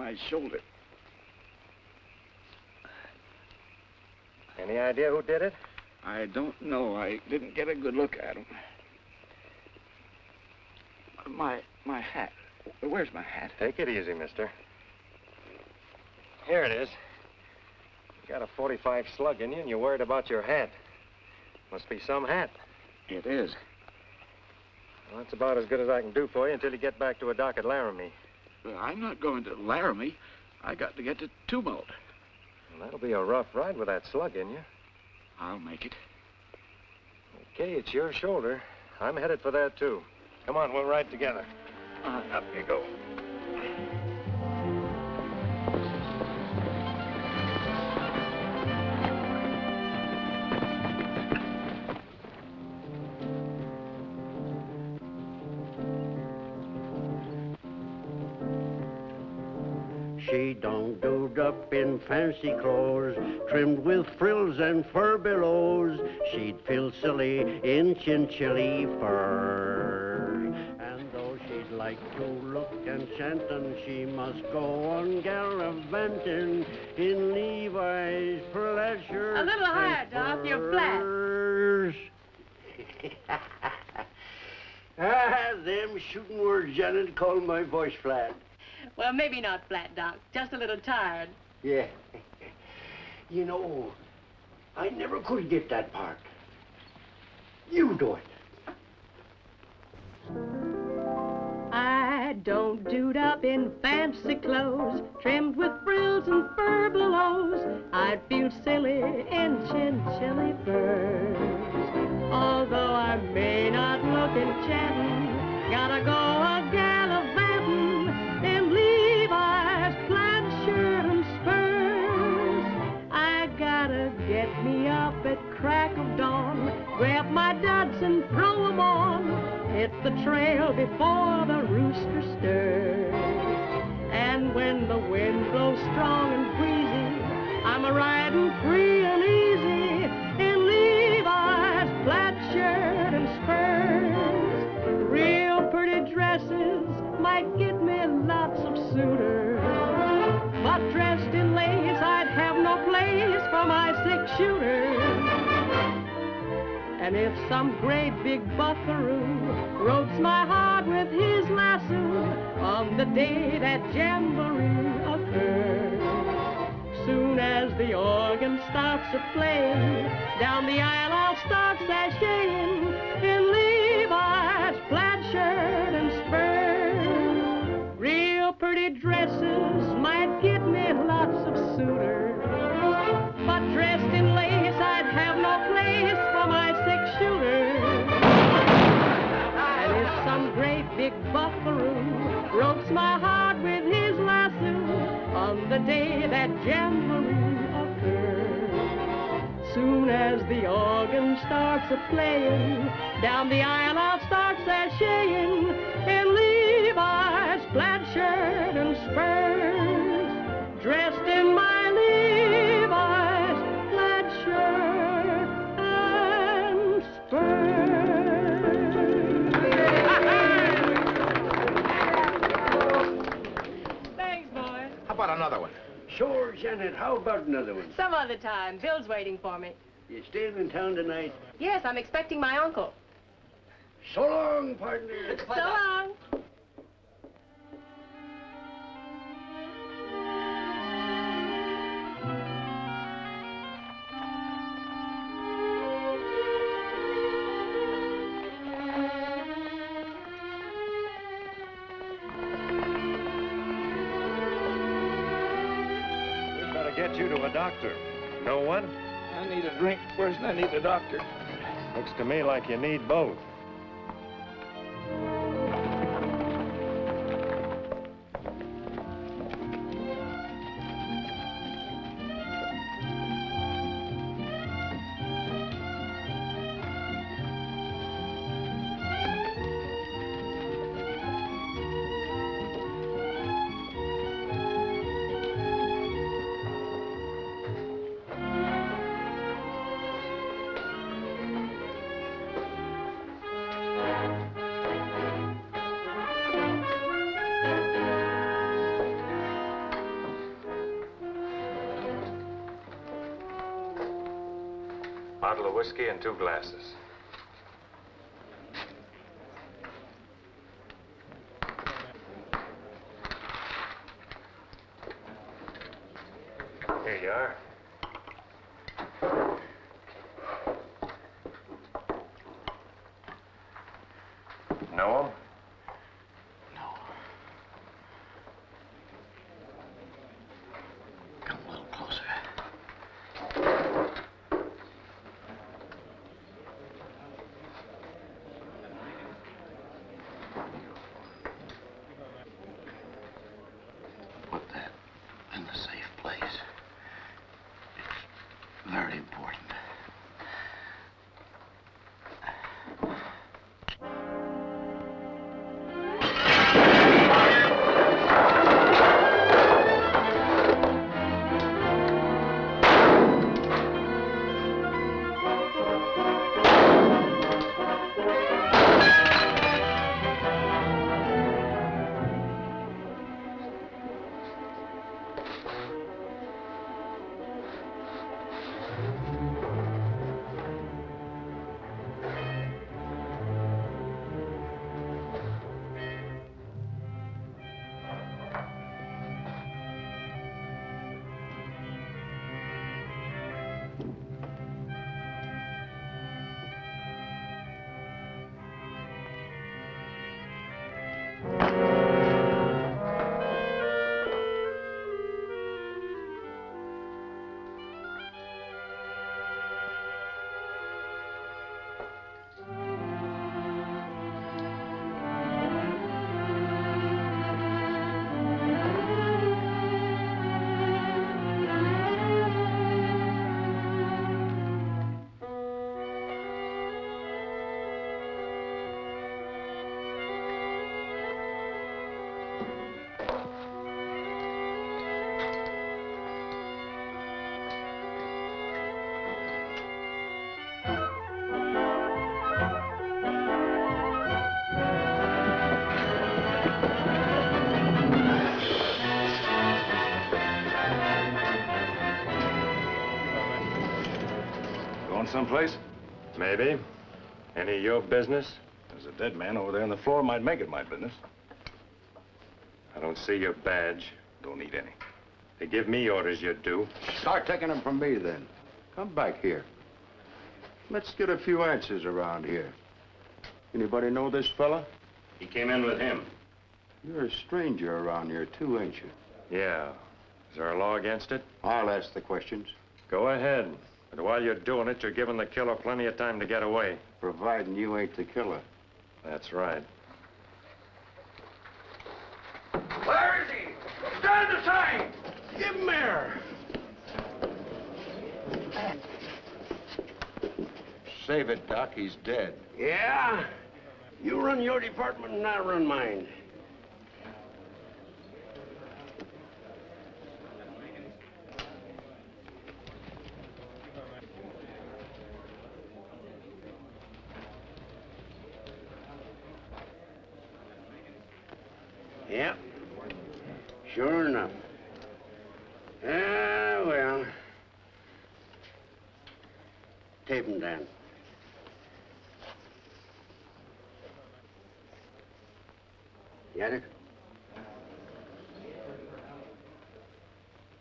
my shoulder. Any idea who did it? I don't know. I didn't get a good look at him. My hat. Where's my hat? Take it easy, mister. Here it is. You got a .45 slug in you, and you're worried about your hat. Must be some hat. It is. Well, that's about as good as I can do for you until you get back to a dock at Laramie. Well, I'm not going to Laramie. I got to get to Tumult. Well, that'll be a rough ride with that slug in you. I'll make it. Okay, it's your shoulder. I'm headed for that, too. Come on, we'll ride together. Up you go. She don't doed up in fancy clothes, trimmed with frills and fur billows. She'd feel silly in chinchilly fur. And though she'd like to look enchantin', she must go on gallivanting in Levi's pleasure. A little higher, Doc. You're flat. Them shooting words, Janet, call my voice flat. Well, maybe not flat, Doc. Just a little tired. Yeah. You know, I never could get that part. You do it. I don't doed up in fancy clothes, trimmed with frills and fur billows. I'd feel silly in chinchilly furs. Although I may not look enchanting, gotta go a gallivanting in Levi's plaid shirt and spurs. I gotta get me up at crack of dawn, grab my duds and throw 'em on. Hit the trail before the rooster stirs. And when the wind blows strong and breezy, I'm a-riding free and easy in Levi's plaid shirt and spurs. Real pretty dresses might get me lots of suitors, but dressed in lace I'd have no place for my six-shooter. And if some great big buckaroo ropes my heart with his lasso on the day that jamboree occurs, soon as the organ starts to play, down the aisle I'll start sashaying in Levi's plaid shirt and spurs. Real pretty dresses might get me lots of suitors, but dressed in lace I'd have no place for my six-shooter. And if some great big buckaroo ropes my heart with his lasso on the day that jamboree occurs, soon as the organ starts a-playing, down the aisle I'll start sashaying in Levi's plaid shirt and spurs, dressed in my Levi's plaid shirt and spurs. Thanks, boy. How about another one? Sure, Janet, how about another one? Some other time. Bill's waiting for me. You staying in town tonight? Yes, I'm expecting my uncle. So long, partner. So long. We'd better get you to a doctor. No one? I need a drink worse than I need a doctor. Looks to me like you need both. Bottle of whiskey and 2 glasses. Here you are. Know him? No. Come a little closer. Put that in the safe place. It's very important. Someplace? Maybe. Any of your business? There's a dead man over there on the floor. Might make it my business. I don't see your badge. Don't need any. They give me orders, you do. Start taking them from me, then. Come back here. Let's get a few answers around here. Anybody know this fella? He came in with him. You're a stranger around here, too, ain't you? Yeah. Is there a law against it? I'll ask the questions. Go ahead. But while you're doing it, you're giving the killer plenty of time to get away. Providing you ain't the killer. That's right. Where is he? Stand aside! Give him air! Save it, Doc. He's dead. Yeah? You run your department and I'll run mine. Yep. Sure enough. Ah, well. Tape him down. Got it?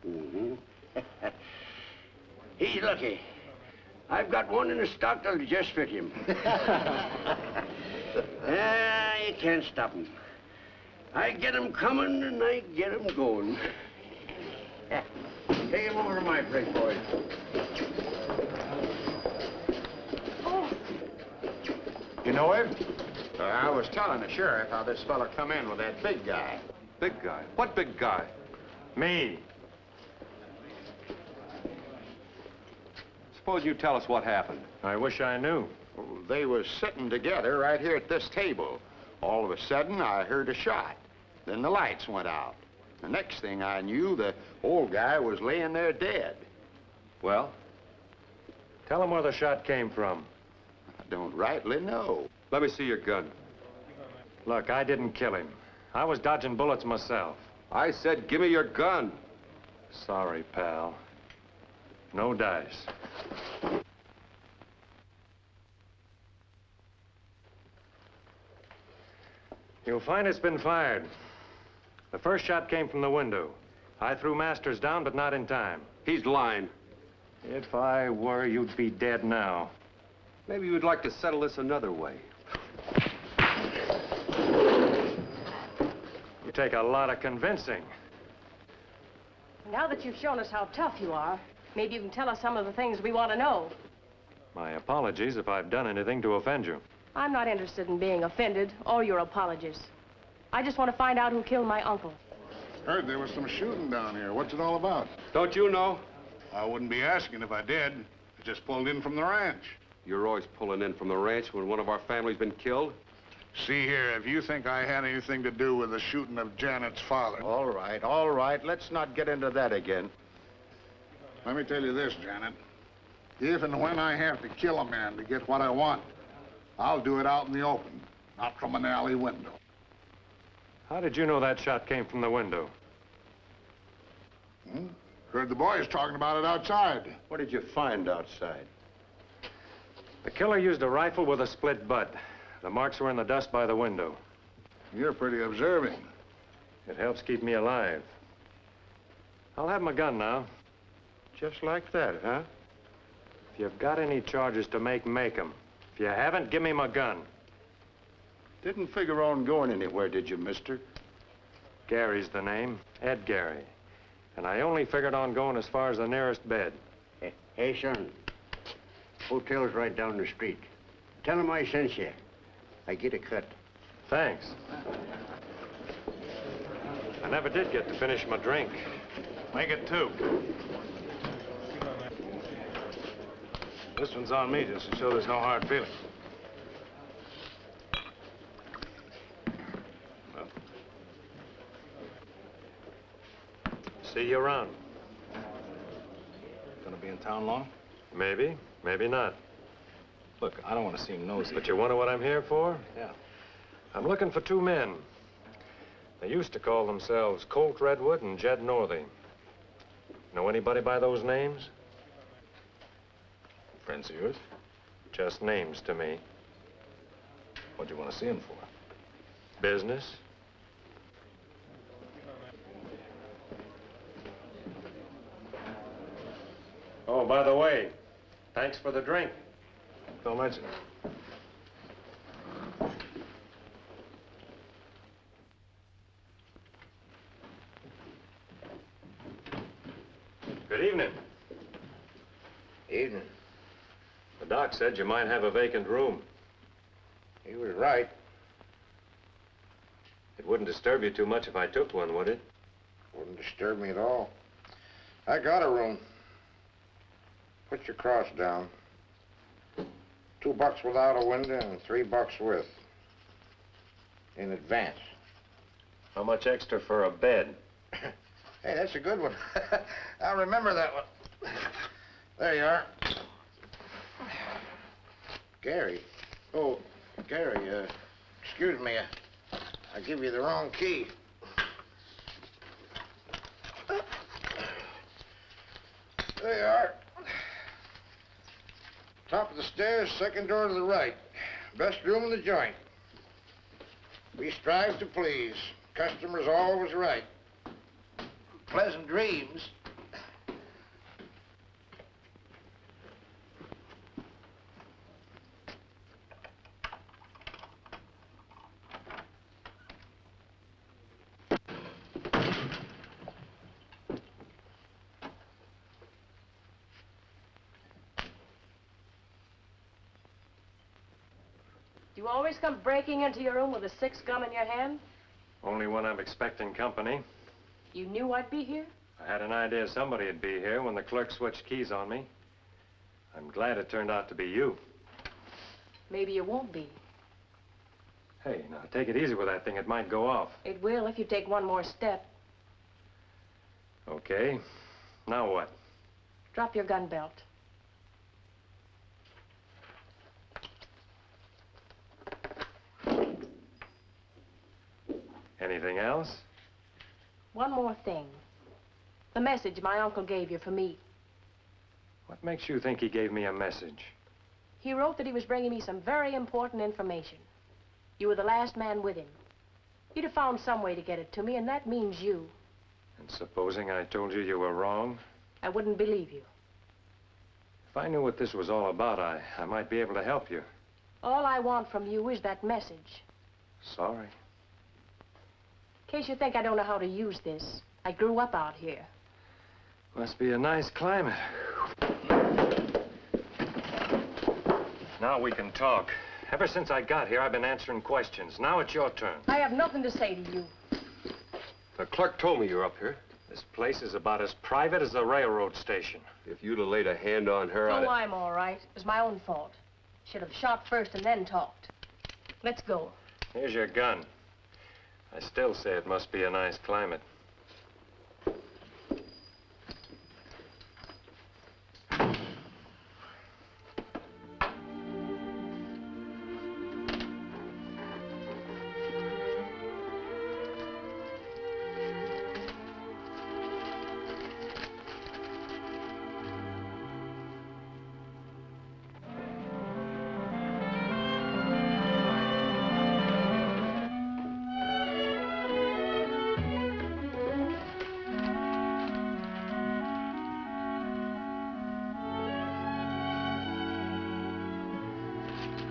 Mm-hmm. He's lucky. I've got one in the stock that'll just fit him. Ah, you can't stop him. I get him coming and I get him going. Take him over to my place, boys. Oh. You know him? I was telling the sheriff how this fella come in with that big guy. Big guy? What big guy? Me. Suppose you tell us what happened. I wish I knew. They was sitting together right here at this table. All of a sudden, I heard a shot. Then the lights went out. The next thing I knew, the old guy was laying there dead. Well? Tell him where the shot came from. I don't rightly know. Let me see your gun. Look, I didn't kill him. I was dodging bullets myself. I said, give me your gun. Sorry, pal. No dice. You'll find it's been fired. The first shot came from the window. I threw Masters down, but not in time. He's lying. If I were, you'd be dead now. Maybe you'd like to settle this another way. You take a lot of convincing. Now that you've shown us how tough you are, maybe you can tell us some of the things we want to know. My apologies if I've done anything to offend you. I'm not interested in being offended or your apologies. I just want to find out who killed my uncle. Heard there was some shooting down here. What's it all about? Don't you know? I wouldn't be asking if I did. I just pulled in from the ranch. You're always pulling in from the ranch when one of our family's been killed. See here, if you think I had anything to do with the shooting of Janet's father... All right. Let's not get into that again. Let me tell you this, Janet. If and when I have to kill a man to get what I want, I'll do it out in the open, not from an alley window. How did you know that shot came from the window? Heard the boys talking about it outside. What did you find outside? The killer used a rifle with a split butt. The marks were in the dust by the window. You're pretty observing. It helps keep me alive. I'll have my gun now. Just like that, huh? If you've got any charges to make 'em. If you haven't, give me my gun. Didn't figure on going anywhere, did you, mister? Gary's the name, Ed Gary. And I only figured on going as far as the nearest bed. Hey, son. Hotel's right down the street. Tell him I sent you. I get a cut. Thanks. I never did get to finish my drink. Make it 2. This one's on me, just to show there's no hard feelings. Well. See you around. Gonna be in town long? Maybe, maybe not. Look, I don't want to seem nosy. But you wonder what I'm here for? Yeah. I'm looking for 2 men. They used to call themselves Colt Redwood and Jed Northey. Know anybody by those names? Friends of yours? Just names to me. What do you want to see him for? Business? Oh, by the way, thanks for the drink. Don't mention it. Good evening. Evening. The doc said you might have a vacant room. He was right. It wouldn't disturb you too much if I took one, would it? Wouldn't disturb me at all. I got a room. Put your cross down. $2 without a window and $3 with. In advance. How much extra for a bed? Hey, that's a good one. I'll remember that one. There you are. Gary. Oh, Gary, excuse me. I give you the wrong key. There you are. Top of the stairs, second door to the right. Best room in the joint. We strive to please. Customer's always right. Pleasant dreams. Do you always come breaking into your room with a 6 gun in your hand? Only when I'm expecting company. You knew I'd be here? I had an idea somebody'd be here when the clerk switched keys on me. I'm glad it turned out to be you. Maybe you won't be. Hey, now take it easy with that thing. It might go off. It will if you take one more step. Okay. Now what? Drop your gun belt. Anything else? One more thing. The message my uncle gave you for me. What makes you think he gave me a message? He wrote that he was bringing me some very important information. You were the last man with him. You'd have found some way to get it to me, and that means you. And supposing I told you you were wrong? I wouldn't believe you. If I knew what this was all about, I might be able to help you. All I want from you is that message. Sorry. In case you think I don't know how to use this, I grew up out here. Must be a nice climate. Now we can talk. Ever since I got here, I've been answering questions. Now it's your turn. I have nothing to say to you. The clerk told me you were up here. This place is about as private as the railroad station. If you'd have laid a hand on her, Oh, I'm all right. It was my own fault. Should have shot first and then talked. Let's go. Here's your gun. I still say it must be a nice climate.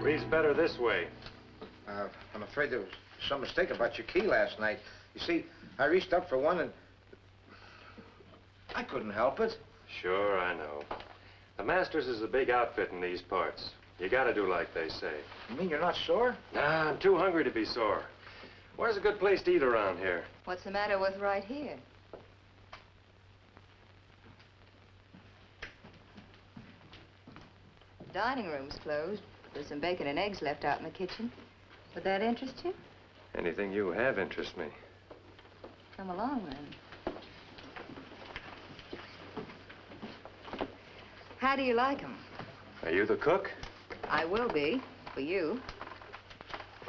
Reads better this way. I'm afraid there was some mistake about your key last night. You see, I reached up for one and I couldn't help it. Sure, I know. The Masters is a big outfit in these parts. You gotta do like they say. You mean you're not sore? Nah, I'm too hungry to be sore. Where's a good place to eat around here? What's the matter with right here? The dining room's closed. There's some bacon and eggs left out in the kitchen. Would that interest you? Anything you have interests me. Come along, then. How do you like 'em? Are you the cook? I will be, for you.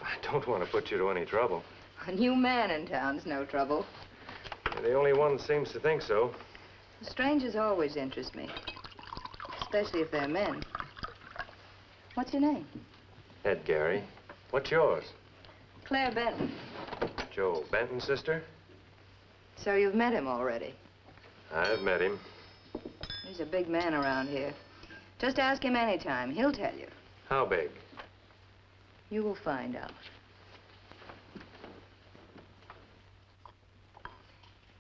I don't want to put you to any trouble. A new man in town's no trouble. You're the only one that seems to think so. Strangers always interest me, especially if they're men. What's your name? Ed Gary. What's yours? Claire Benton. Joe Benton's sister? So you've met him already? I've met him. He's a big man around here. Just ask him anytime. He'll tell you. How big? You will find out.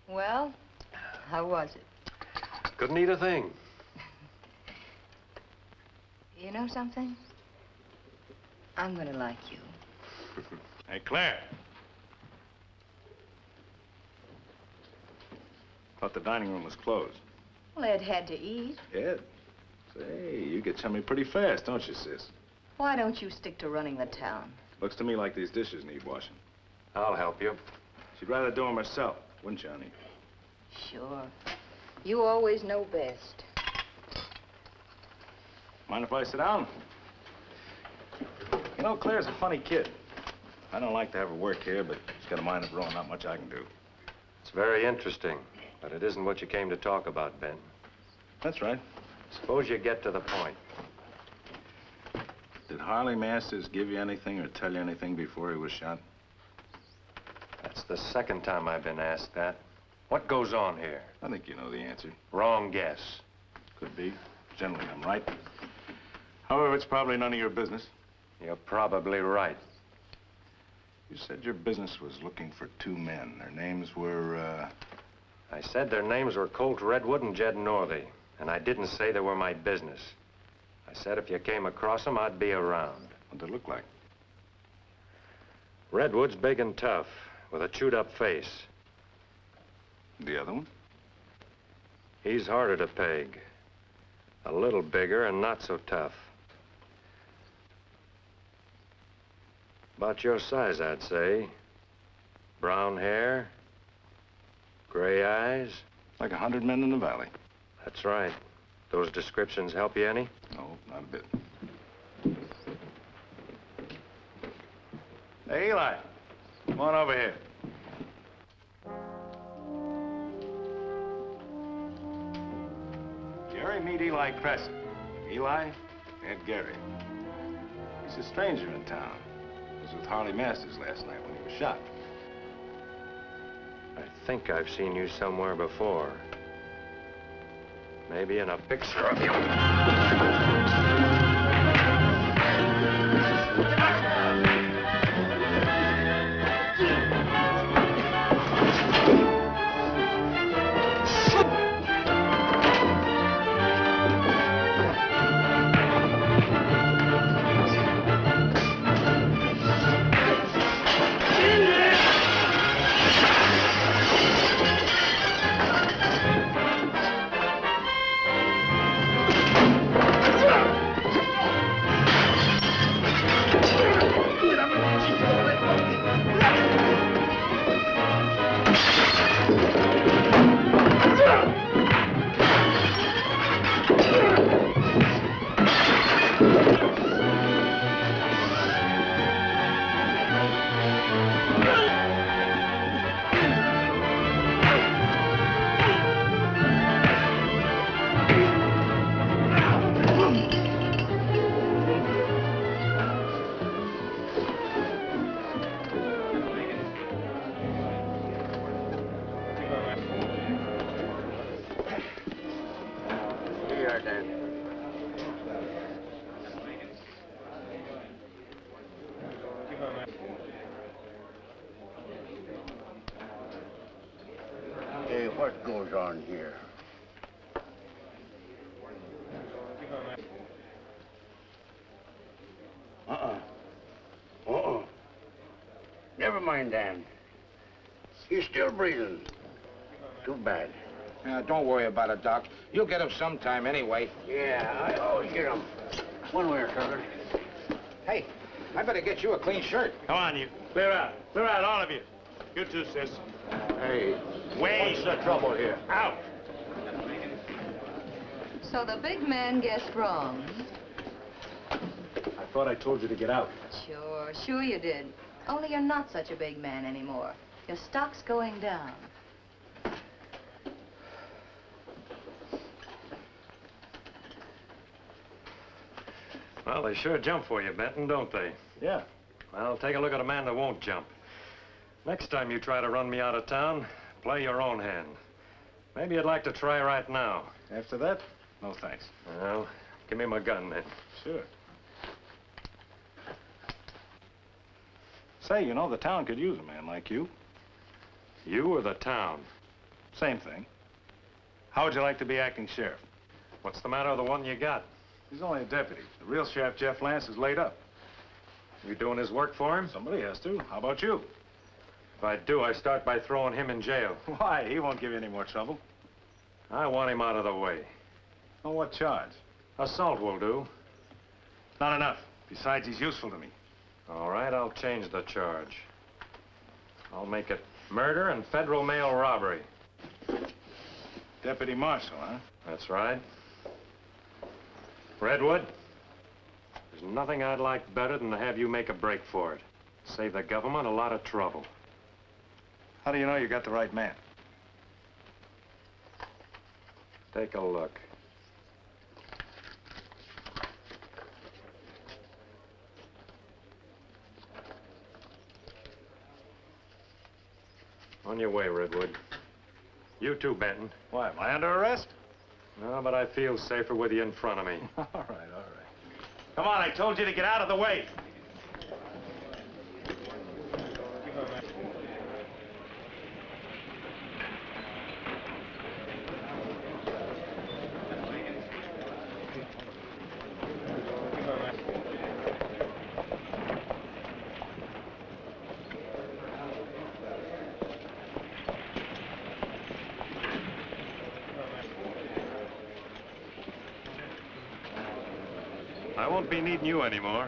Well, how was it? Couldn't eat a thing. You know something? I'm gonna like you. Hey, Claire. Thought the dining room was closed. Well, Ed had to eat. Ed? Say, you get chummy pretty fast, don't you, sis? Why don't you stick to running the town? Looks to me like these dishes need washing. I'll help you. She'd rather do them herself, wouldn't you, honey? Sure. You always know best. Mind if I sit down? You know, Claire's a funny kid. I don't like to have her work here, but she's got a mind of her own. Not much I can do. It's very interesting, but it isn't what you came to talk about, Ben. That's right. Suppose you get to the point. Did Harley Masters give you anything or tell you anything before he was shot? That's the second time I've been asked that. What goes on here? I think you know the answer. Wrong guess. Could be. Generally, I'm right. However, it's probably none of your business. You're probably right. You said your business was looking for two men. Their names were, I said their names were Colt Redwood and Jed Northey, and I didn't say they were my business. I said if you came across them, I'd be around. What'd they look like? Redwood's big and tough, with a chewed-up face. The other one? He's harder to peg. A little bigger and not so tough. About your size, I'd say. Brown hair, gray eyes. Like 100 men in the valley. That's right. Those descriptions help you any? No, not a bit. Hey, Eli. Come on over here. Gary, meet Eli Crescent. Eli, Ed Gary. He's a stranger in town. He was with Harley Masters last night when he was shot. I think I've seen you somewhere before. Maybe in a picture of you. Hey, what goes on here? Never mind, Dan. He's still breathing. Too bad. Don't worry about it, Doc. You'll get him sometime anyway. Yeah, I always get him. One way or another. Hey, I better get you a clean shirt. Come on, you. Clear out. Clear out, all of you. You too, sis. Hey, what's the trouble here? Out! So the big man guessed wrong. I thought I told you to get out. Sure you did. Only you're not such a big man anymore. Your stock's going down. Well, they sure jump for you, Benton, don't they? Yeah. Well, take a look at a man that won't jump. Next time you try to run me out of town, play your own hand. Maybe you'd like to try right now. After that, no thanks. Well, give me my gun, then. Sure. Say, you know, the town could use a man like you. You or the town? Same thing. How would you like to be acting sheriff? What's the matter with the one you got? He's only a deputy. The real sheriff, Jeff Lance, is laid up. You doing his work for him? Somebody has to. How about you? If I do, I start by throwing him in jail. Why? He won't give you any more trouble. I want him out of the way. On what charge? Assault will do. Not enough. Besides, he's useful to me. All right, I'll change the charge. I'll make it murder and federal mail robbery. Deputy Marshal, huh? That's right. Redwood, there's nothing I'd like better than to have you make a break for it. Save the government a lot of trouble. How do you know you got the right man? Take a look. On your way, Redwood. You too, Benton. Why, am I under arrest? No, but I feel safer with you in front of me. All right. Come on, I told you to get out of the way. I won't be needing you anymore.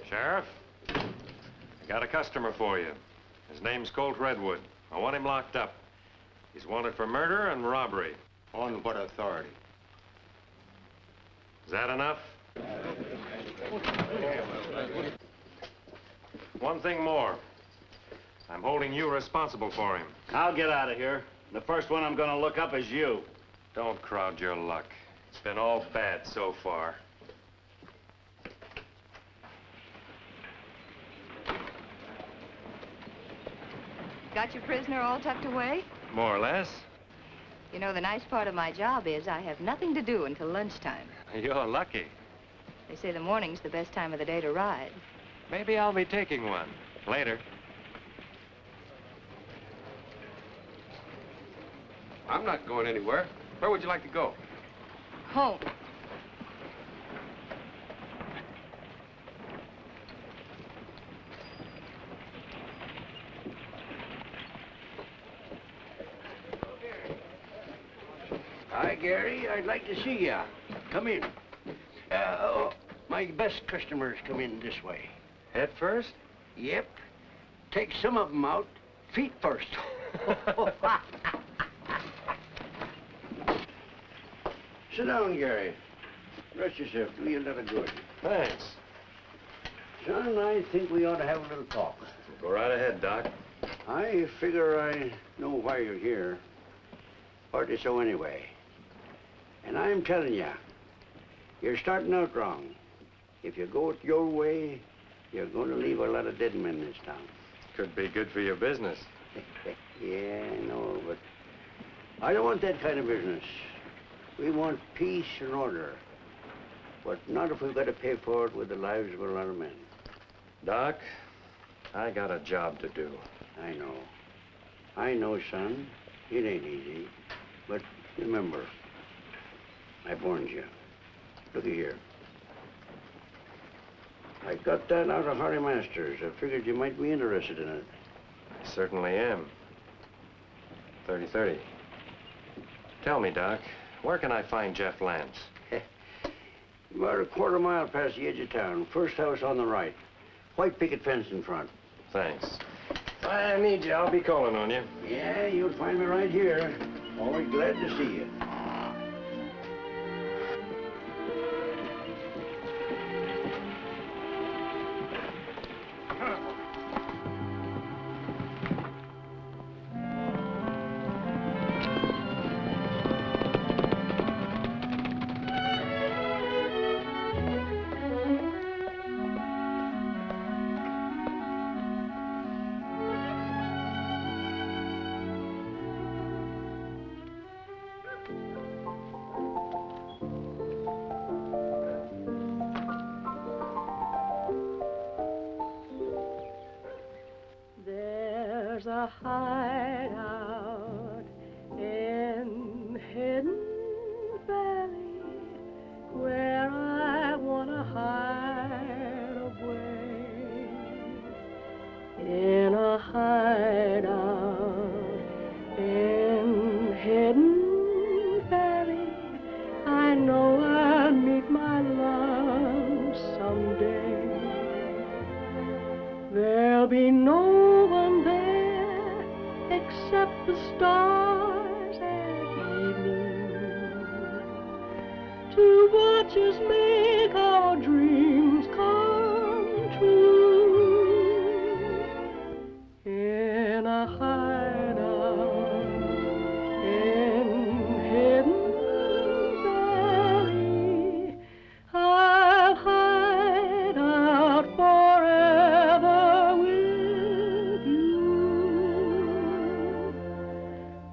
Sheriff, I got a customer for you. His name's Colt Redwood. I want him locked up. He's wanted for murder and robbery. On what authority? Is that enough? One thing more. I'm holding you responsible for him. I'll get out of here. The first one I'm gonna look up is you. Don't crowd your luck. It's been all bad so far. Got your prisoner all tucked away? More or less. You know, the nice part of my job is I have nothing to do until lunchtime. You're lucky. They say the morning's the best time of the day to ride. Maybe I'll be taking one. Later. I'm not going anywhere. Where would you like to go? Home. Hi, Gary. I'd like to see ya. Come in. My best customers come in this way. Head first? Yep. Take some of them out. Feet first. Sit down, Gary. Rest yourself. Do you a little good. Thanks. Son, I think we ought to have a little talk. Go right ahead, Doc. I figure I know why you're here. Partly so anyway. And I'm telling you, you're starting out wrong. If you go it your way, you're going to leave a lot of dead men in this town. Could be good for your business. Yeah, I know, but I don't want that kind of business. We want peace and order. But not if we've got to pay for it with the lives of a lot of men. Doc, I got a job to do. I know. I know, son. It ain't easy. But remember, I warned you. Looky here. I got that out of Harry Masters. I figured you might be interested in it. I certainly am. 30-30. Tell me, Doc, where can I find Jeff Lance? About a quarter mile past the edge of town. First house on the right. White picket fence in front. Thanks. If I need you, I'll be calling on you. Yeah, you'll find me right here. Always glad to see you. There's a hideout in Hidden Valley where I want to hide away. In a hideout in Hidden Valley, I know I'll meet my love someday. There'll be no one there except the stars at evening to watch us make our dreams come true. In a hideout in Hidden Valley, I'll hide out forever with you.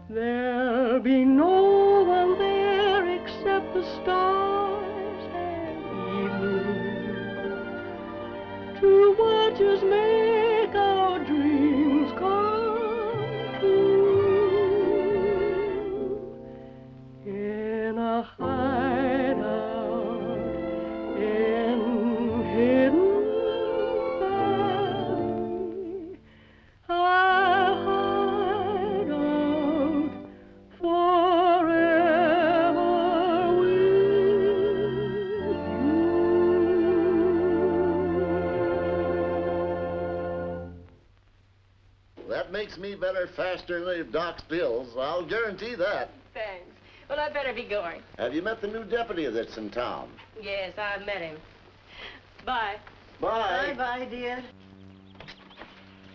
There'll be no one there except the stars at evening to watch us make our dreams come true. In a hideout in Hidden Valley, I'll hide out forever with you. That makes me better faster than Doc's pills. I'll guarantee that. Thanks. Well, I'd better be going. Have you met the new deputy that's in town? Yes, I've met him. Bye. Bye. Bye, dear.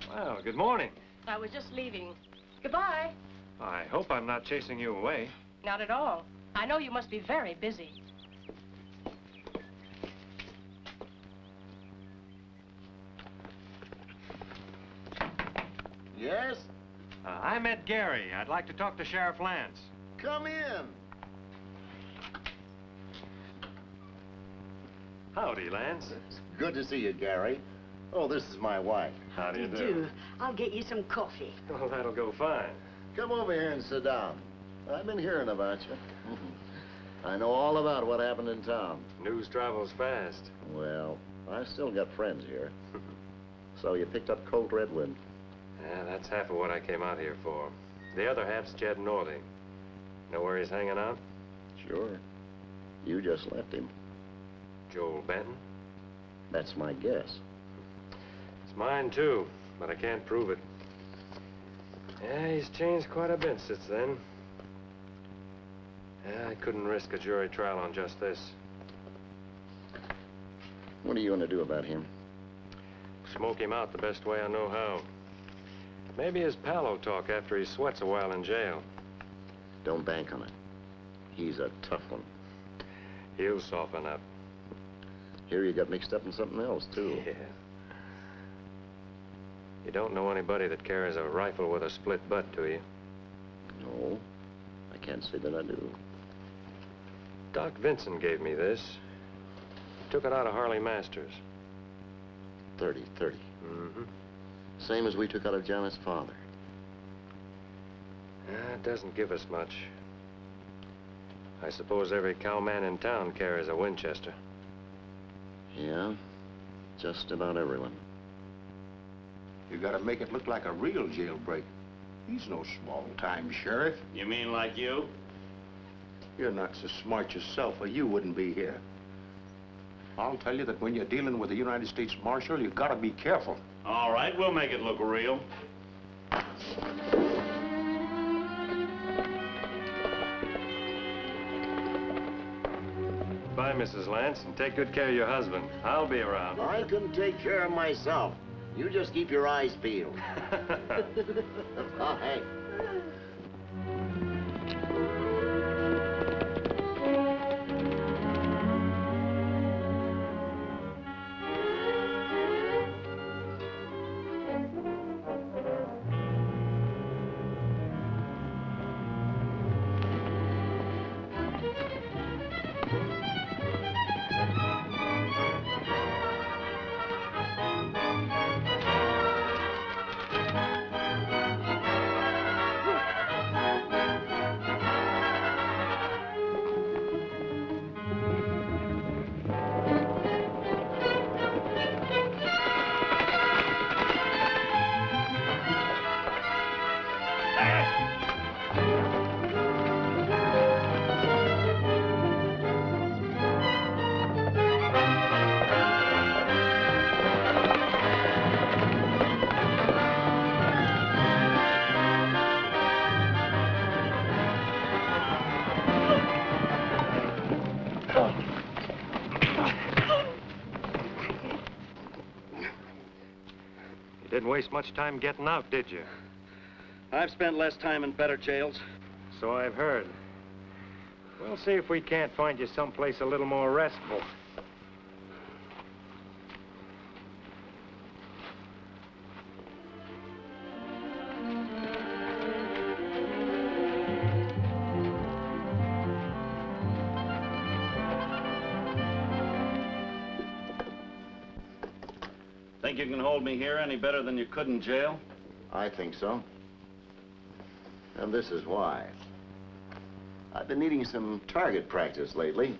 Well, good morning. I was just leaving. Goodbye. I hope I'm not chasing you away. Not at all. I know you must be very busy. Yes? I met Gary. I'd like to talk to Sheriff Lance. Come in. Howdy, Lance. It's good to see you, Gary. Oh, this is my wife. How do you do? I'll get you some coffee. Oh, that'll go fine. Come over here and sit down. I've been hearing about you. I know all about what happened in town. News travels fast. Well, I still got friends here. So you picked up Colt Redwood. Yeah, that's half of what I came out here for. The other half's Jed Northey. Know where he's hanging out? Sure. You just left him. Joel Benton? That's my guess. It's mine, too, but I can't prove it. Yeah, he's changed quite a bit since then. Yeah, I couldn't risk a jury trial on just this. What are you going to do about him? Smoke him out the best way I know how. Maybe his pal will talk after he sweats a while in jail. Don't bank on it. He's a tough one. He'll soften up. Here you got mixed up in something else, too. Yeah. You don't know anybody that carries a rifle with a split butt, do you? No, I can't say that I do. Doc Vinson gave me this. Took it out of Harley Masters. 30. Mm-hmm. Same as we took out of Janet's father. It doesn't give us much. I suppose every cowman in town carries a Winchester. Yeah, just about everyone. You gotta make it look like a real jailbreak. He's no small-time sheriff. You mean like you? You're not so smart yourself, or you wouldn't be here. I'll tell you that when you're dealing with the United States Marshal, you gotta be careful. All right, we'll make it look real. Bye, Mrs. Lance, and take good care of your husband. I'll be around. I can take care of myself. You just keep your eyes peeled. Bye. Didn't waste much time getting out, did you? I've spent less time in better jails. So I've heard. We'll see if we can't find you someplace a little more restful. Think you can hold me here any better than you could in jail? I think so. And this is why. I've been needing some target practice lately.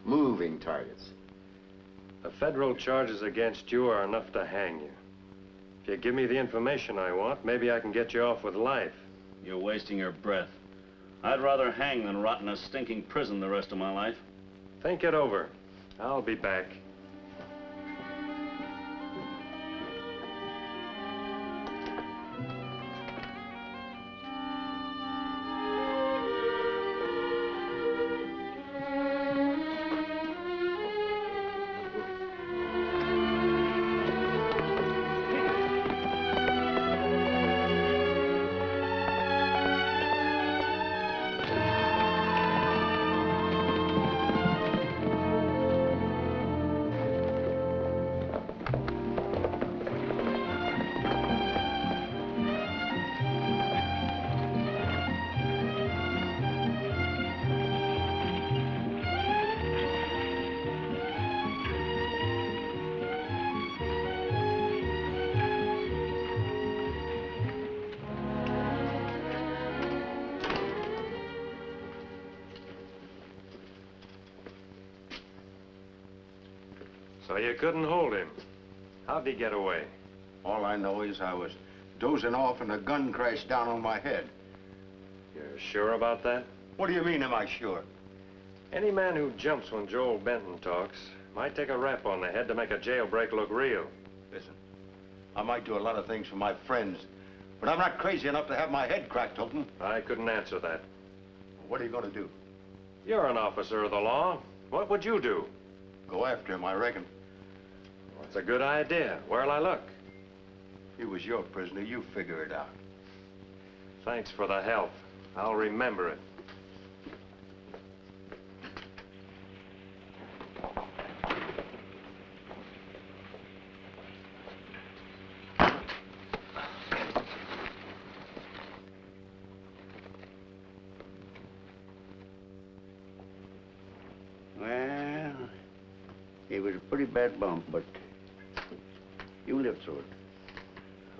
Moving targets. The federal charges against you are enough to hang you. If you give me the information I want, maybe I can get you off with life. You're wasting your breath. I'd rather hang than rot in a stinking prison the rest of my life. Think it over. I'll be back. So you couldn't hold him. How'd he get away? All I know is I was dozing off and a gun crashed down on my head. You're sure about that? What do you mean, am I sure? Any man who jumps when Joel Benton talks might take a rap on the head to make a jailbreak look real. Listen, I might do a lot of things for my friends, but I'm not crazy enough to have my head cracked open. I couldn't answer that. What are you going to do? You're an officer of the law. What would you do? Go after him, I reckon. Well, that's a good idea. Where'll I look? He was your prisoner. You figure it out. Thanks for the help. I'll remember it. Well, it was a pretty bad bump, but you lived through it.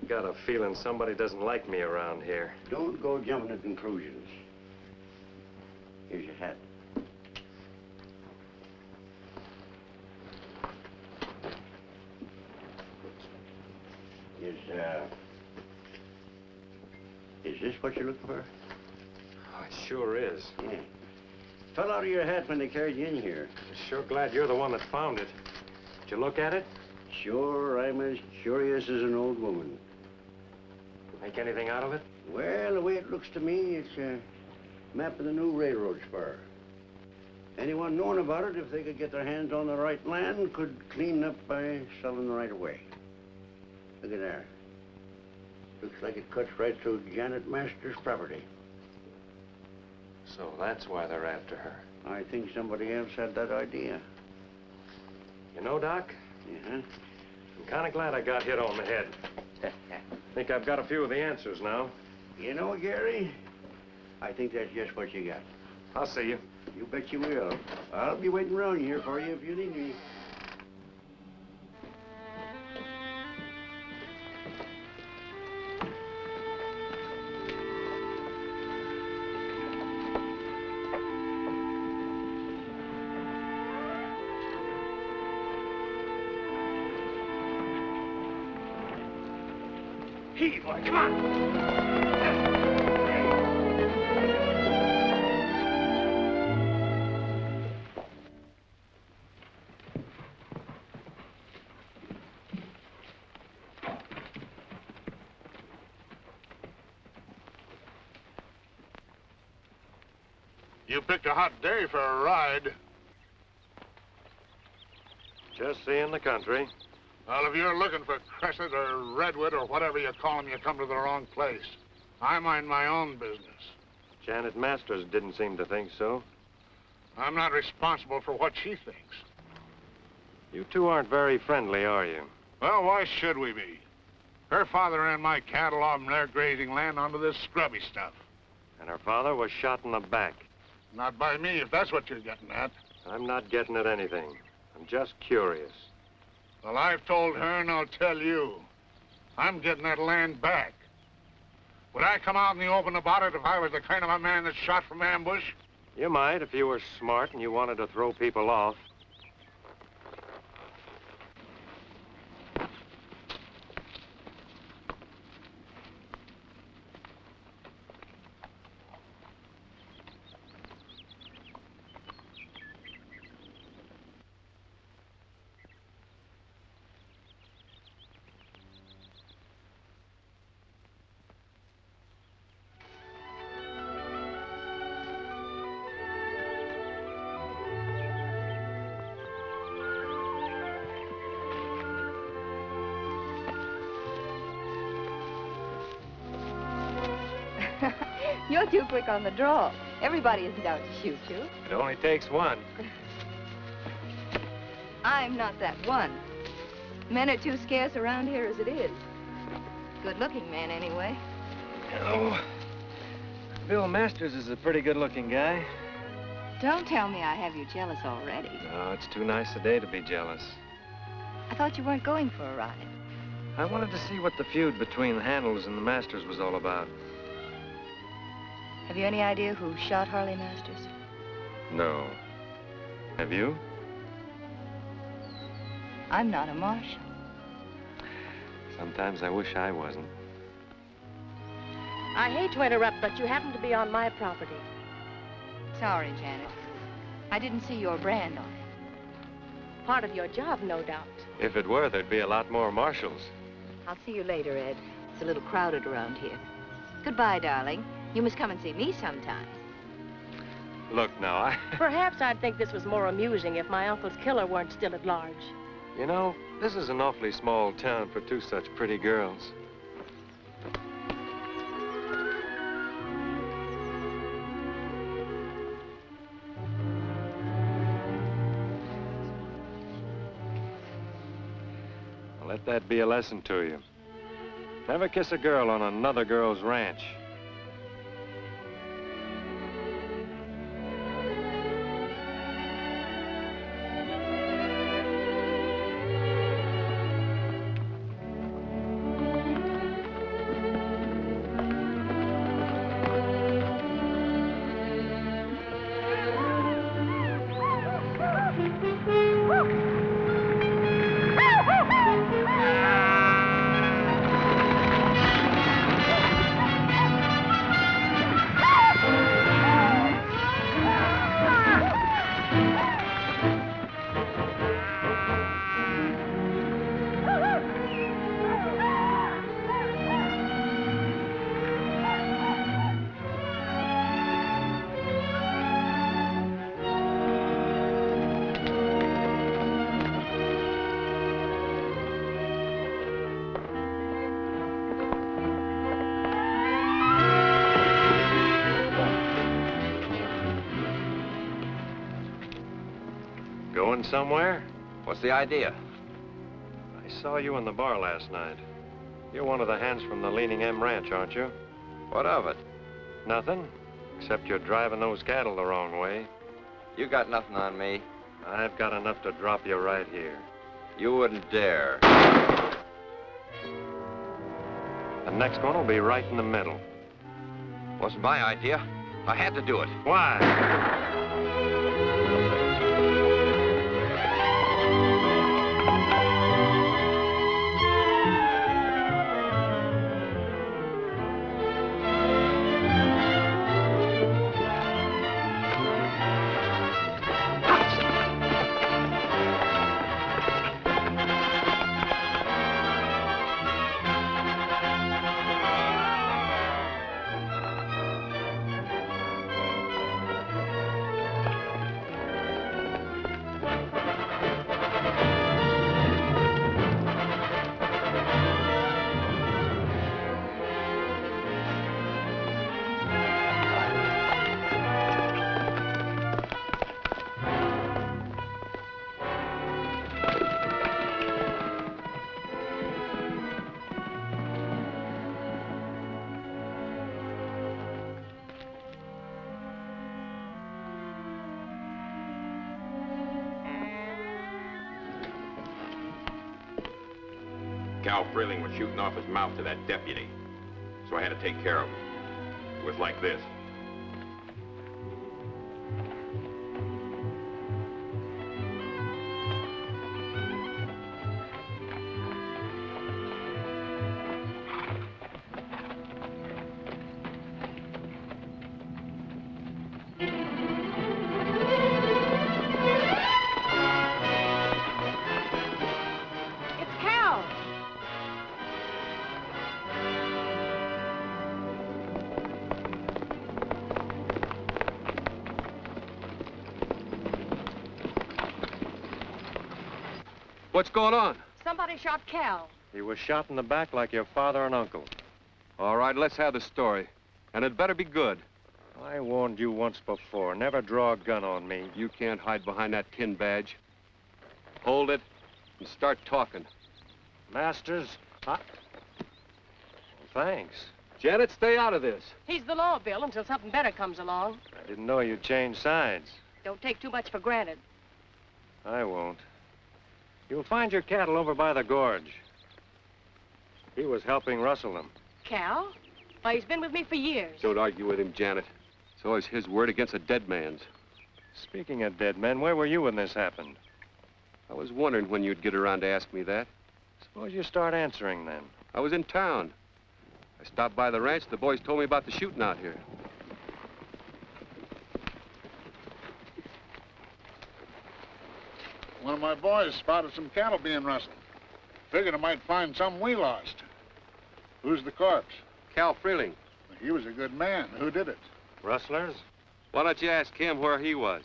I've got a feeling somebody doesn't like me around here. Don't go jumping to conclusions. Here's your hat. Is this what you're looking for? Oh, it sure is. Yeah. Fell out of your hat when they carried you in here. I'm sure glad you're the one that found it. Did you look at it? Sure, I'm as curious as an old woman. Make anything out of it? Well, the way it looks to me, it's a map of the new railroad spur. Anyone knowing about it, if they could get their hands on the right land, could clean up by selling the right of way. Look at there. Looks like it cuts right through Janet Masters' property. So that's why they're after her. I think somebody else had that idea. You know, Doc? Yeah? I'm kind of glad I got hit on the head. Think I've got a few of the answers now. You know, Gary, I think that's just what you got. I'll see you. You bet you will. I'll be waiting around here for you if you need me. Hey, boy, come on. You picked a hot day for a ride. Just seeing the country. Well, if you're looking for crescent or redwood or whatever you call them, you come to the wrong place. I mind my own business. Janet Masters didn't seem to think so. I'm not responsible for what she thinks. You two aren't very friendly, are you? Well, why should we be? Her father ran my cattle off their grazing land onto this scrubby stuff. And her father was shot in the back. Not by me, if that's what you're getting at. I'm not getting at anything. I'm just curious. Well, I've told her and I'll tell you. I'm getting that land back. Would I come out in the open about it if I was the kind of a man that's shot from ambush? You might if you were smart and you wanted to throw people off. You're too quick on the draw. Everybody isn't out to shoot you. It only takes one. I'm not that one. Men are too scarce around here as it is. Good-looking men, anyway. Oh, Bill Masters is a pretty good-looking guy. Don't tell me I have you jealous already. No, it's too nice a day to be jealous. I thought you weren't going for a ride. I wanted to see what the feud between the Handles and the Masters was all about. Have you any idea who shot Harley Masters? No. Have you? I'm not a marshal. Sometimes I wish I wasn't. I hate to interrupt, but you happen to be on my property. Sorry, Janet. I didn't see your brand on it. Part of your job, no doubt. If it were, there'd be a lot more marshals. I'll see you later, Ed. It's a little crowded around here. Goodbye, darling. You must come and see me sometime. Look now, Perhaps I'd think this was more amusing if my uncle's killer weren't still at large. You know, this is an awfully small town for two such pretty girls. Let that be a lesson to you. Never kiss a girl on another girl's ranch. Going somewhere? What's the idea? I saw you in the bar last night. You're one of the hands from the Leaning M Ranch, aren't you? What of it? Nothing, except you're driving those cattle the wrong way. You got nothing on me. I've got enough to drop you right here. You wouldn't dare. The next one will be right in the middle. Wasn't my idea. I had to do it. Why? Cal Freeling was shooting off his mouth to that deputy, so I had to take care of him. It was like this. What's going on? Somebody shot Cal. He was shot in the back like your father and uncle. All right, let's have the story. And it better be good. I warned you once before. Never draw a gun on me. You can't hide behind that tin badge. Hold it and start talking. Masters, well, thanks. Janet, stay out of this. He's the law, Bill, until something better comes along. I didn't know you'd change sides. Don't take too much for granted. I won't. You'll find your cattle over by the gorge. He was helping rustle them. Cal? Why, he's been with me for years. Don't argue with him, Janet. It's always his word against a dead man's. Speaking of dead men, where were you when this happened? I was wondering when you'd get around to ask me that. Suppose you start answering then. I was in town. I stopped by the ranch. The boys told me about the shooting out here. One of my boys spotted some cattle being rustled. Figured I might find some we lost. Who's the corpse? Cal Freeling. He was a good man. Who did it? Rustlers? Why don't you ask him where he was?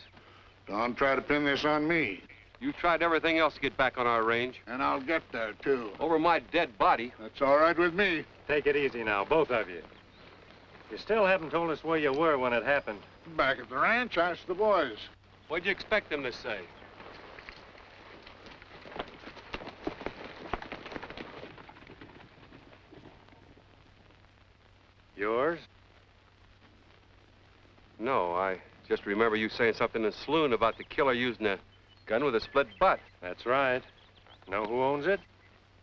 Don't try to pin this on me. You tried everything else to get back on our range. And I'll get there, too. Over my dead body. That's all right with me. Take it easy now, both of you. You still haven't told us where you were when it happened. Back at the ranch, ask the boys. What'd you expect them to say? Yours? No, I just remember you saying something in the saloon about the killer using a gun with a split butt. That's right. Know who owns it?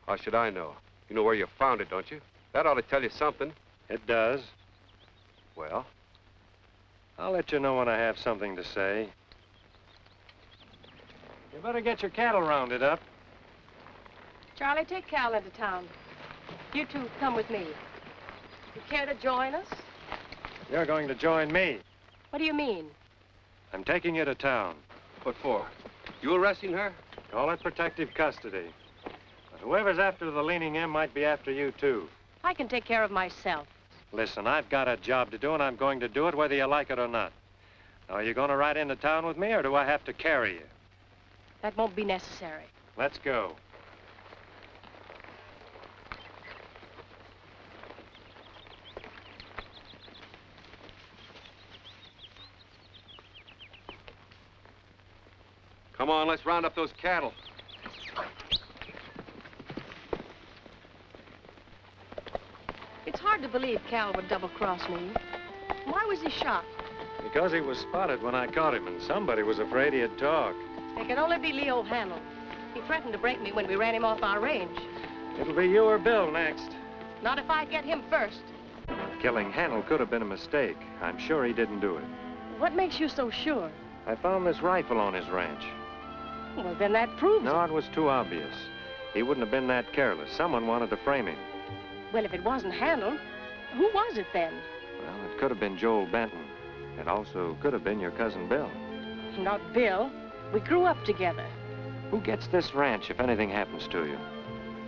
How should I know? You know where you found it, don't you? That ought to tell you something. It does. Well? I'll let you know when I have something to say. You better get your cattle rounded up. Charlie, take Cal into town. You two come with me. You care to join us? You're going to join me. What do you mean? I'm taking you to town. What for? You arresting her? Call it protective custody. But whoever's after the Leaning M might be after you, too. I can take care of myself. Listen, I've got a job to do, and I'm going to do it whether you like it or not. Now, are you going to ride into town with me, or do I have to carry you? That won't be necessary. Let's go. Come on, let's round up those cattle. It's hard to believe Cal would double-cross me. Why was he shot? Because he was spotted when I caught him, and somebody was afraid he'd talk. It can only be Leo Handel. He threatened to break me when we ran him off our range. It'll be you or Bill next. Not if I get him first. Killing Handel could have been a mistake. I'm sure he didn't do it. What makes you so sure? I found this rifle on his ranch. Well, then that proves No, it was too obvious. He wouldn't have been that careless. Someone wanted to frame him. Well, if it wasn't Handel, who was it then? Well, it could have been Joel Benton. It also could have been your cousin Bill. Not Bill. We grew up together. Who gets this ranch if anything happens to you?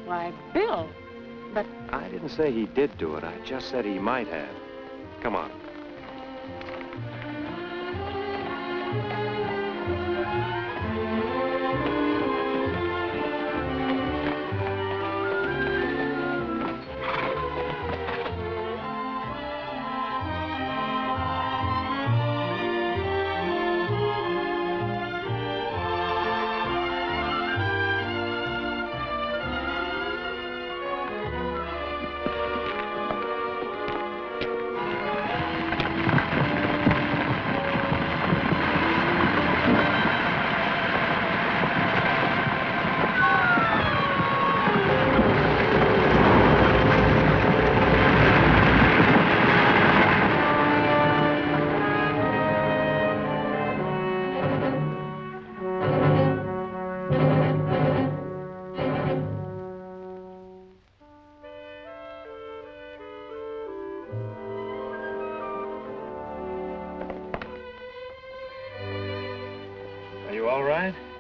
Why, Bill. But I didn't say he did do it. I just said he might have. Come on.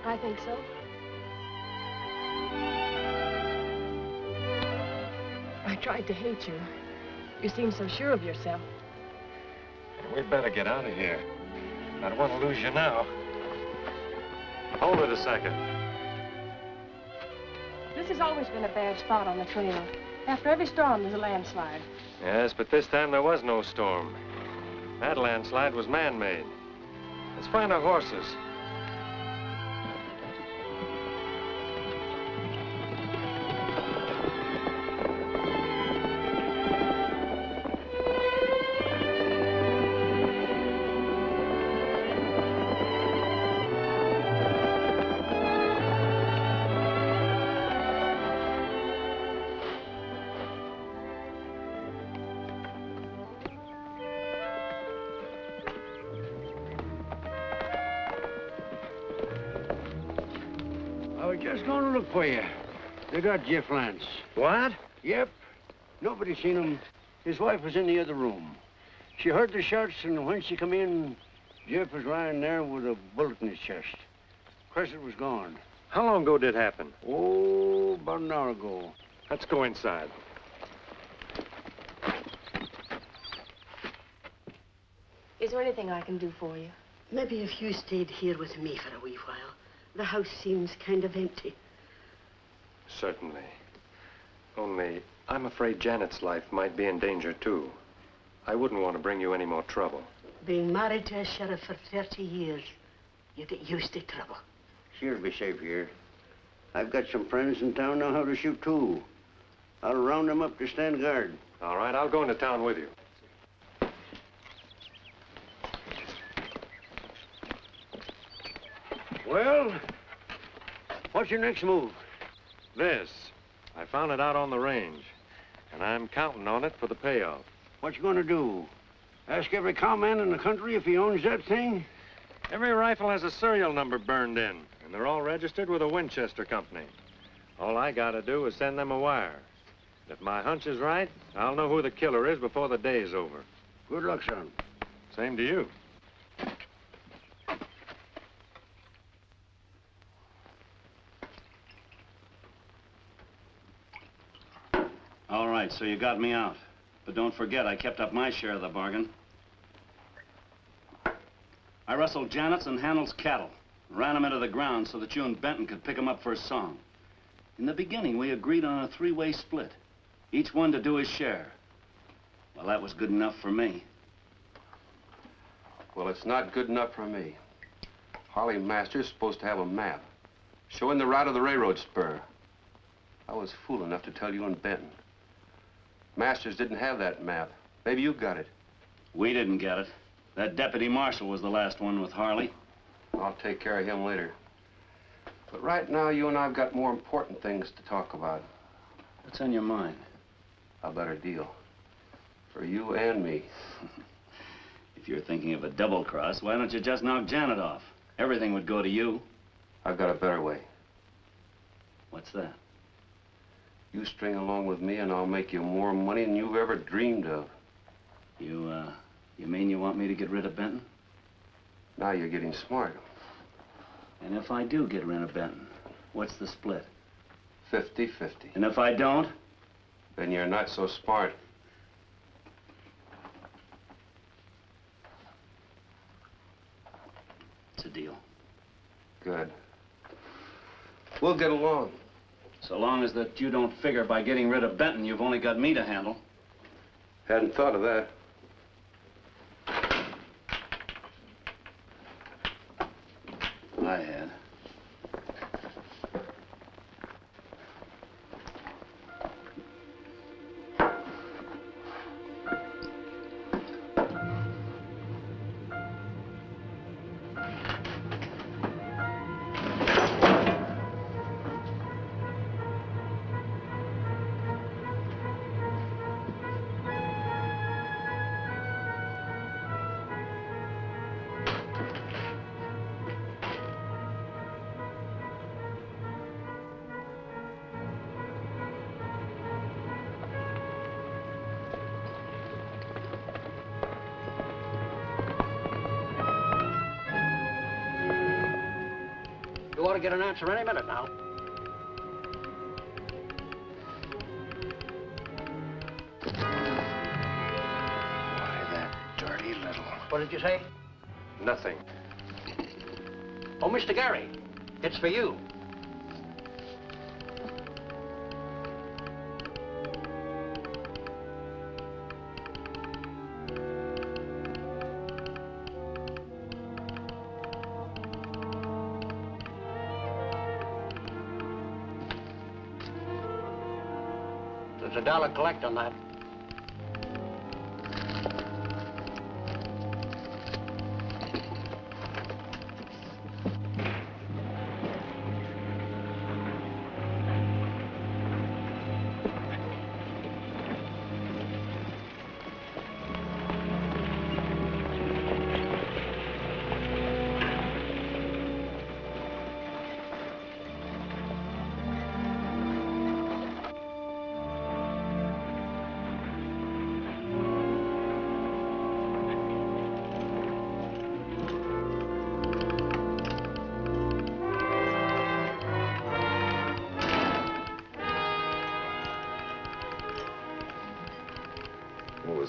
I think so. I tried to hate you. You seem so sure of yourself. We'd better get out of here. I don't want to lose you now. Hold it a second. This has always been a bad spot on the trail. After every storm, there's a landslide. Yes, but this time there was no storm. That landslide was man-made. Let's find our horses. was just going to look for you. They got Jeff Lance. What? Yep. Nobody seen him. His wife was in the other room. She heard the shots, and when she come in, Jeff was lying there with a bullet in his chest. Crescent was gone. How long ago did it happen? Oh, about an hour ago. Let's go inside. Is there anything I can do for you? Maybe if you stayed here with me for a wee while. The house seems kind of empty. Certainly. Only, I'm afraid Janet's life might be in danger, too. I wouldn't want to bring you any more trouble. Being married to a sheriff for 30 years, you get used to trouble. She'll be safe here. I've got some friends in town know how to shoot, too. I'll round them up to stand guard. All right, I'll go into town with you. Well, what's your next move? This. I found it out on the range, and I'm counting on it for the payoff. What you gonna do? Ask every cowman in the country if he owns that thing? Every rifle has a serial number burned in, and they're all registered with a Winchester company. All I gotta do is send them a wire. If my hunch is right, I'll know who the killer is before the day's over. Good luck, son. Same to you. All right, so you got me out. But don't forget, I kept up my share of the bargain. I rustled Janet's and Handel's cattle, ran them into the ground so that you and Benton could pick them up for a song. In the beginning, we agreed on a three-way split, each one to do his share. Well, that was good enough for me. Well, it's not good enough for me. Harley Masters is supposed to have a map showing the route of the railroad spur. I was fool enough to tell you and Benton. Masters didn't have that map. Maybe you got it. We didn't get it. That deputy marshal was the last one with Harley. I'll take care of him later. But right now, you and I've got more important things to talk about. What's on your mind? A better deal. For you and me. If you're thinking of a double cross, why don't you just knock Janet off? Everything would go to you. I've got a better way. What's that? You string along with me and I'll make you more money than you've ever dreamed of. You mean you want me to get rid of Benton? Now you're getting smart. And if I do get rid of Benton, what's the split? 50-50. And if I don't? Then you're not so smart. It's a deal. Good. We'll get along. So long as that you don't figure by getting rid of Benton, you've only got me to handle. Hadn't thought of that. I had. You ought to get an answer any minute now. Why, that dirty little... What did you say? Nothing. Oh, Mr. Gary, it's for you. There's $1 collect on that.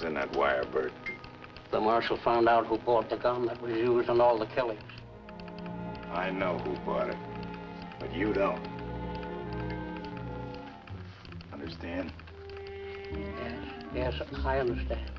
was in that wire, Bert? The marshal found out who bought the gun that was used in all the killings. I know who bought it, but you don't. Understand? Yes, I understand.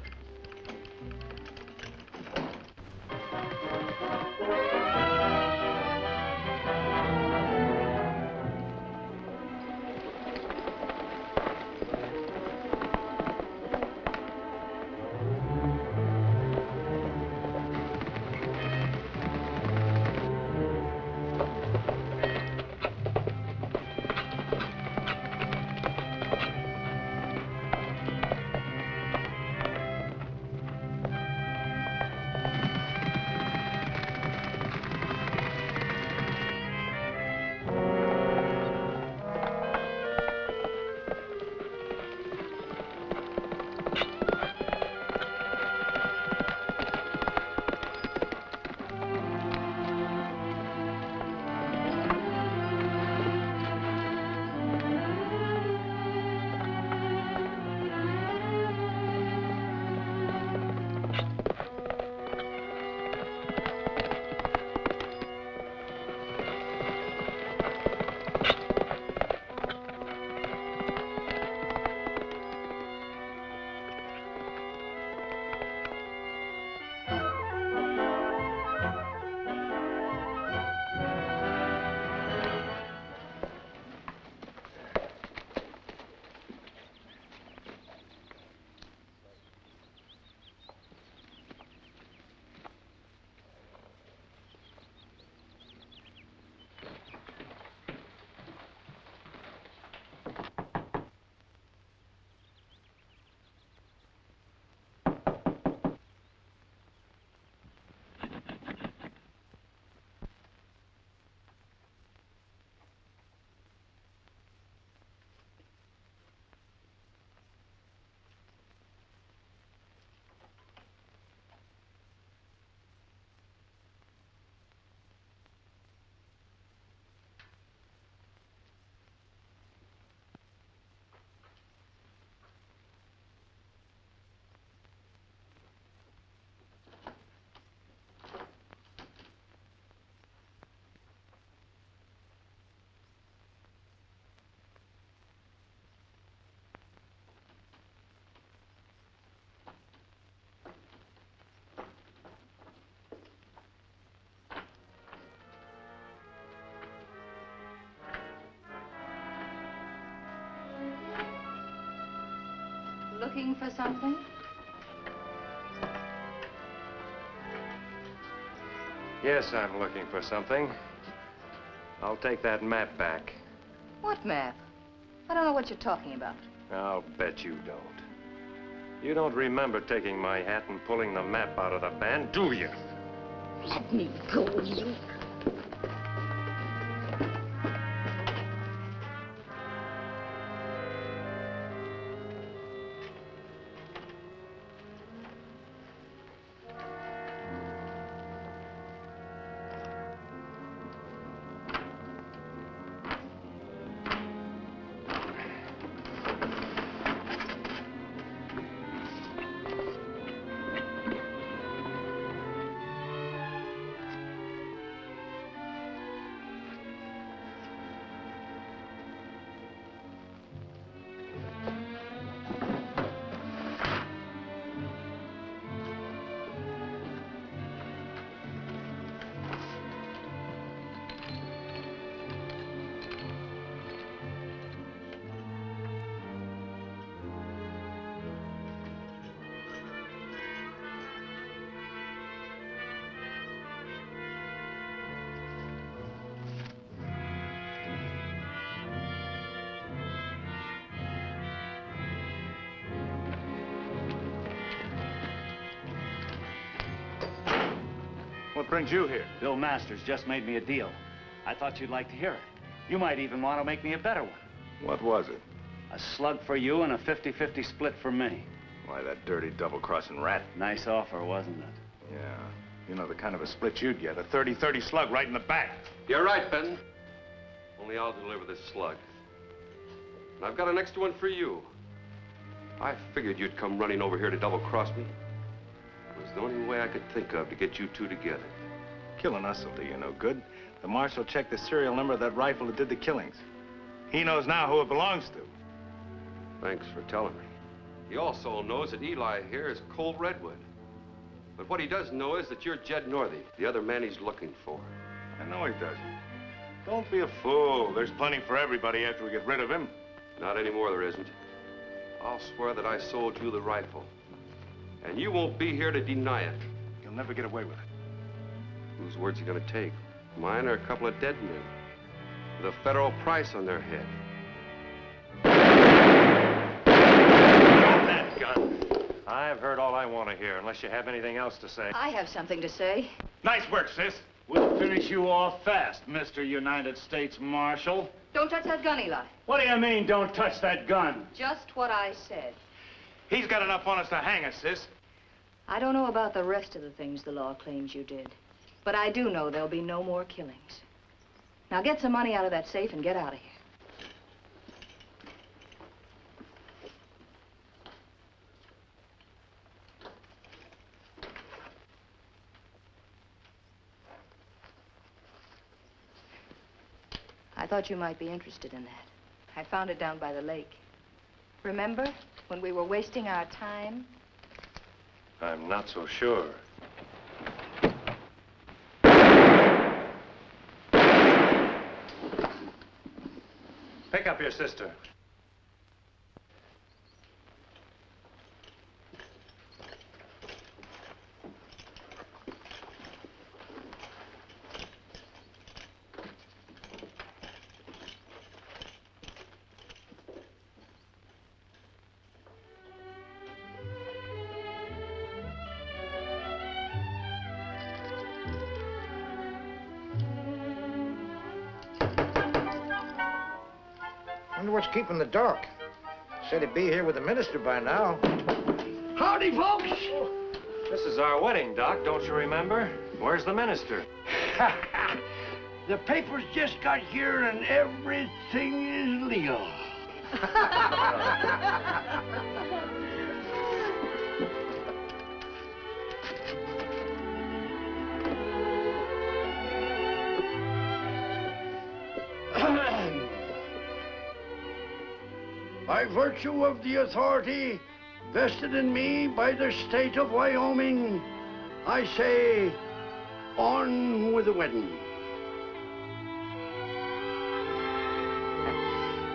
Looking for something? Yes, I'm looking for something. I'll take that map back. What map? I don't know what you're talking about. I'll bet you don't. You don't remember taking my hat and pulling the map out of the band, do you? Let me go, you. What brings you here? Bill Masters just made me a deal. I thought you'd like to hear it. You might even want to make me a better one. What was it? A slug for you and a 50-50 split for me. Why, that dirty double-crossing rat. Nice offer, wasn't it? Yeah. You know the kind of a split you'd get. A 30-30 slug right in the back. You're right, Benton. Only I'll deliver this slug. And I've got an extra one for you. I figured you'd come running over here to double-cross me. It was the only way I could think of to get you two together. Killing us will do you no good. The Marshal checked the serial number of that rifle that did the killings. He knows now who it belongs to. Thanks for telling me. He also knows that Eli here is Colt Redwood. But what he doesn't know is that you're Jed Northey, the other man he's looking for. I know he doesn't. Don't be a fool. There's plenty for everybody after we get rid of him. Not anymore, there isn't. I'll swear that I sold you the rifle. And you won't be here to deny it. You'll never get away with it. Whose word's he gonna take? Mine or a couple of dead men? With a federal price on their head. Drop that gun. I've heard all I want to hear, unless you have anything else to say. I have something to say. Nice work, sis. We'll finish you off fast, Mr. United States Marshal. Don't touch that gun, Eli. What do you mean, don't touch that gun? Just what I said. He's got enough on us to hang us, sis. I don't know about the rest of the things the law claims you did, but I do know there'll be no more killings. Now get some money out of that safe and get out of here. I thought you might be interested in that. I found it down by the lake. Remember when we were wasting our time? I'm not so sure. Pick up your sister. Wonder what's keeping the dark. Said he'd be here with the minister by now. Howdy, folks. This is our wedding, Doc, don't you remember? Where's the minister? The papers just got here and everything is legal. By virtue of the authority vested in me by the state of Wyoming, I say, on with the wedding.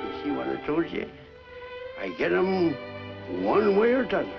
You see what I told you? I get 'em one way or t'other.